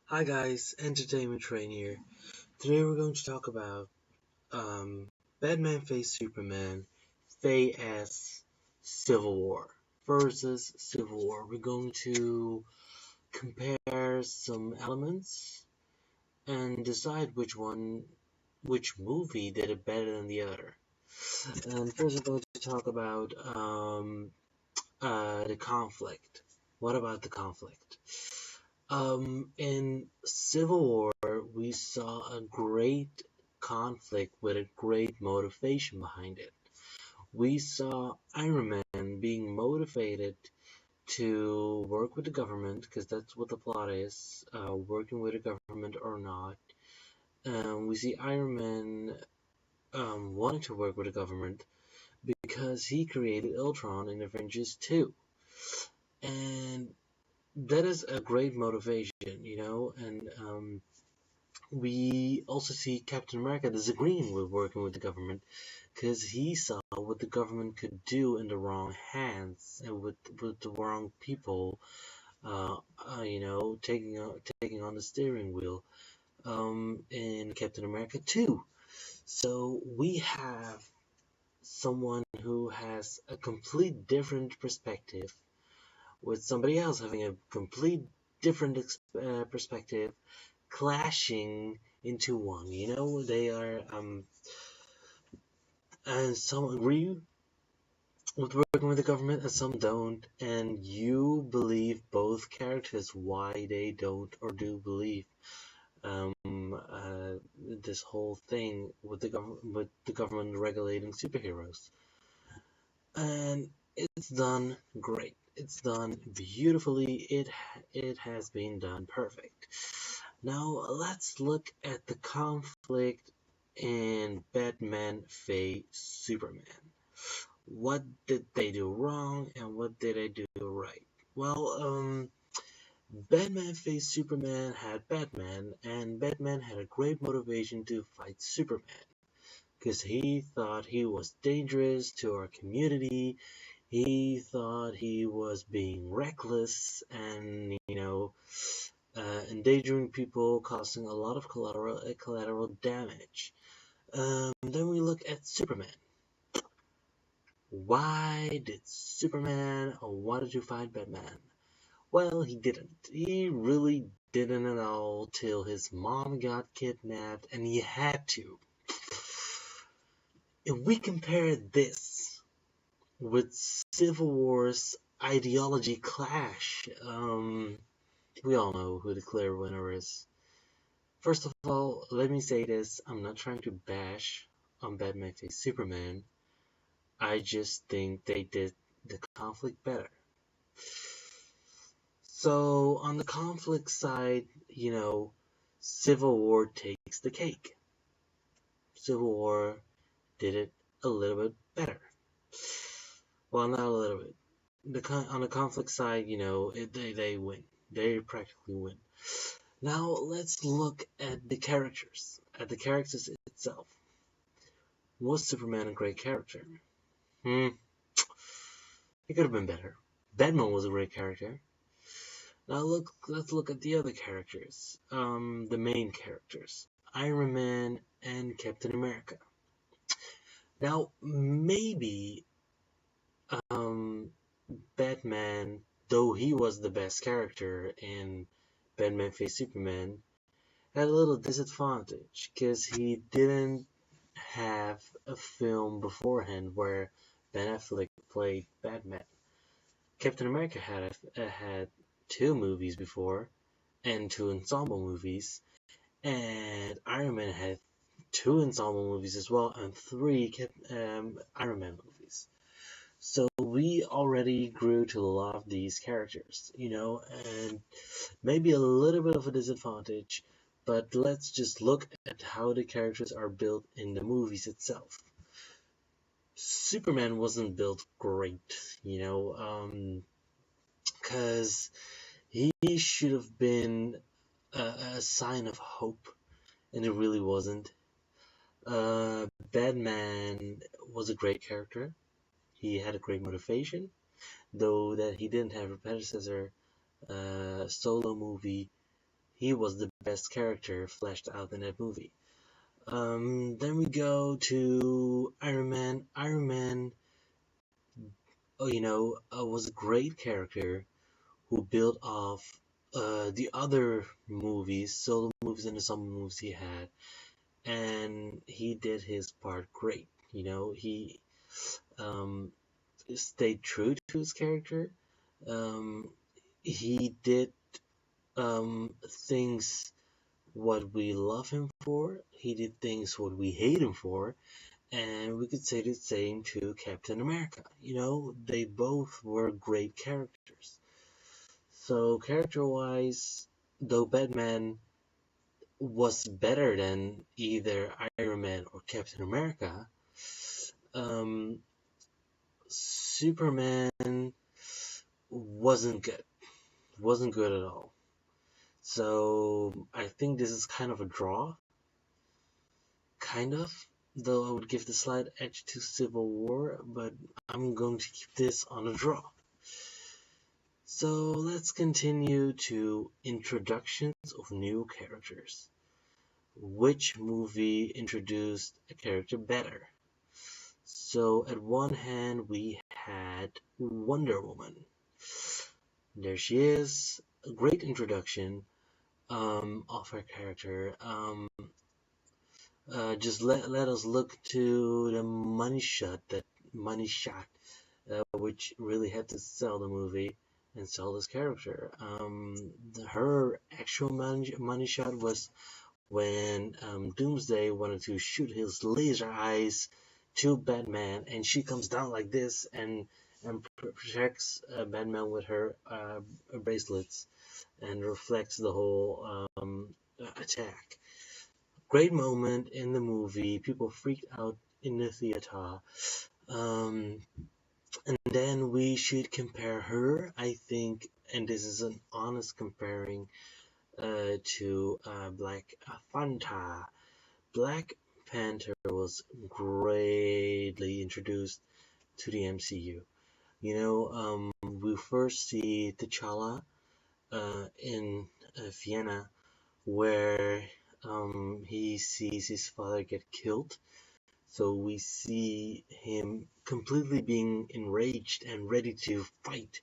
Hi guys, Entertainment Train here. Today we're going to talk about Batman vs Superman vs Civil War versus Civil War. We're going to compare some elements and decide which movie did it better than the other. And first we're going to talk about the conflict. What about the conflict? In Civil War, we saw a great conflict with a great motivation behind it. We saw Iron Man being motivated to work with the government, because that's what the plot is, working with the government or not. We see Iron Man wanting to work with the government because he created Ultron in Avengers 2. And that is a great motivation. And we also see Captain America disagreeing with working with the government because he saw what the government could do in the wrong hands and with the wrong people, taking on the steering wheel in Captain America 2. So we have someone who has a complete different perspective with somebody else having a complete different perspective clashing into one. They are and some agree with working with the government and some don't, and you believe both characters why they don't or do believe um, this whole thing with the government regulating superheroes. And it's done great. It's done beautifully. It has been done perfect. Now let's look at the conflict in Batman v Superman. What did they do wrong and what did they do right? Well, Batman v Superman had Batman, and Batman had a great motivation to fight Superman because he thought he was dangerous to our community. He thought he was being reckless and, endangering people, causing a lot of collateral damage. Then we look at Superman. Why did Superman wanted to fight Batman? Well, he didn't. He really didn't at all till his mom got kidnapped and he had to. If we compare this with Civil War's ideology clash, we all know who the clear winner is. First of all, let me say this, I'm not trying to bash on Batman v Superman. I just think they did the conflict better. So on the conflict side, Civil War takes the cake. Civil War did it a little bit better. Well, not a little bit. On the conflict side, they win. They practically win. Now let's look at the characters. At the characters itself. Was Superman a great character? Hmm. It could have been better. Batman was a great character. Now let's look at the other characters. The main characters. Iron Man and Captain America. Now maybe um Batman, though he was the best character in Batman v Superman, had a little disadvantage because he didn't have a film beforehand where Ben Affleck played Batman. Captain America had two movies before and two ensemble movies, and Iron Man had two ensemble movies as well and three Iron Man movies. So we already grew to love these characters, and maybe a little bit of a disadvantage, but let's just look at how the characters are built in the movies itself. Superman wasn't built great, because he should have been a sign of hope, and it really wasn't. Batman was a great character. He had a great motivation, though that he didn't have a predecessor solo movie he was the best character fleshed out in that movie. Then we go to Iron Man. Iron Man, was a great character who built off the other movies, solo movies and the summer movies he had, and he did his part great. He um, stayed true to his character. Um, he did things what we love him for. He did things what we hate him for. And we could say the same to Captain America. They both were great characters. So character-wise, though Batman was better than either Iron Man or Captain America, um, Superman wasn't good. Wasn't good at all. So I think this is kind of a draw. Kind of. Though I would give the slight edge to Civil War, but I'm going to keep this on a draw. So let's continue to introductions of new characters. Which movie introduced a character better? So at one hand we had Wonder Woman. There she is, a great introduction of her character. Just let us look to the money shot, which really had to sell the movie and sell this character. Her actual money shot was when Doomsday wanted to shoot his laser eyes to Batman, and she comes down like this and protects Batman with her bracelets and reflects the whole attack. Great moment in the movie. People freaked out in the theater. And then we should compare her, I think, and this is an honest comparing to Black Panther. Black Panther was greatly introduced to the MCU. We first see T'Challa in Vienna, where he sees his father get killed. So we see him completely being enraged and ready to fight.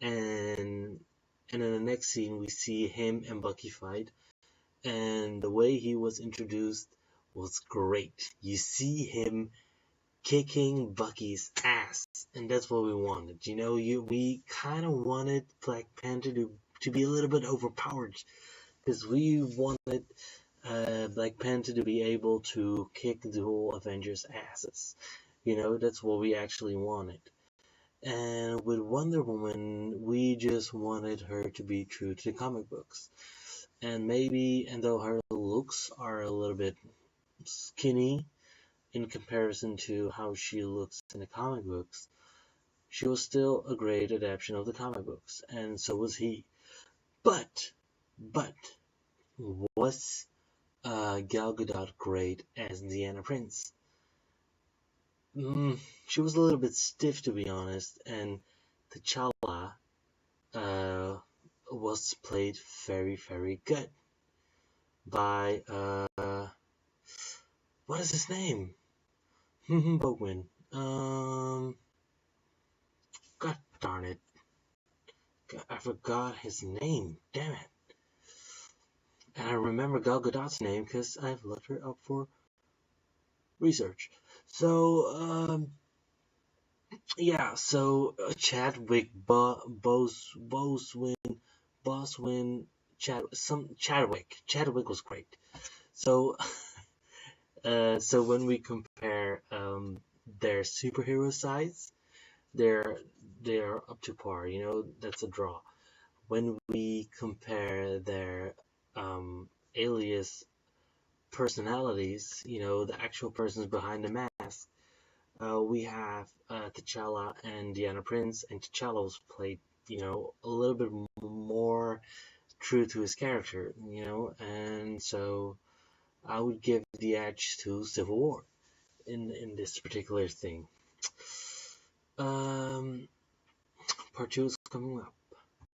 And in the next scene, we see him and Bucky fight. And the way he was introduced was great. You see him kicking Bucky's ass, and that's what we wanted. We kind of wanted Black Panther to be a little bit overpowered, because we wanted Black Panther to be able to kick the whole Avengers' asses. That's what we actually wanted. And with Wonder Woman, we just wanted her to be true to the comic books. And though her looks are a little bit skinny in comparison to how she looks in the comic books, she was still a great adaptation of the comic books, and so was he. But was Gal Gadot great as Diana Prince? She was a little bit stiff, to be honest, and T'Challa was played very, very good by what is his name? Bowen. God darn it. I forgot his name. Damn it. And I remember Gal Gadot's name because I've looked her up for research. So, Chadwick, Boswin, Chadwick was great. So, so when we compare their superhero sides, they're up to par. That's a draw. When we compare their alias personalities, the actual persons behind the mask, we have T'Challa and Diana Prince, and T'Challa was played, a little bit more true to his character, and so I would give the edge to Civil War in this particular thing. Part 2 is coming up.